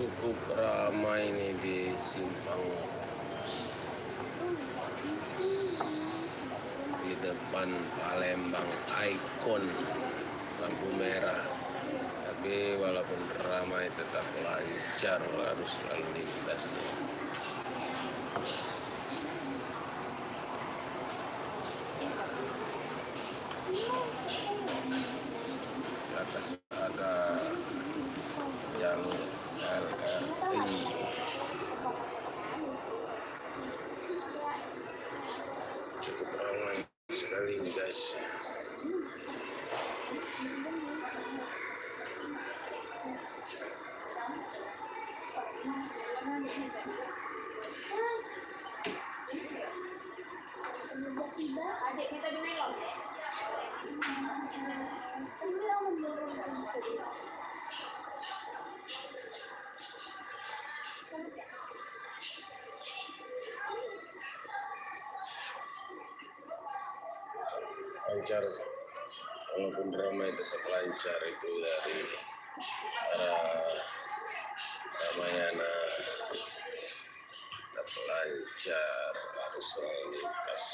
Cukup ramai nih di simpang di depan Palembang Icon lampu merah, tapi walaupun ramai tetap lancar arus lalu lintasnya. Di atas ada jalur LRT. Cukup ramai sekali nih guys. Lancar, walaupun ramai tetap lancar itu dari arah Ramayana, tetap lancar arus lalu lintas.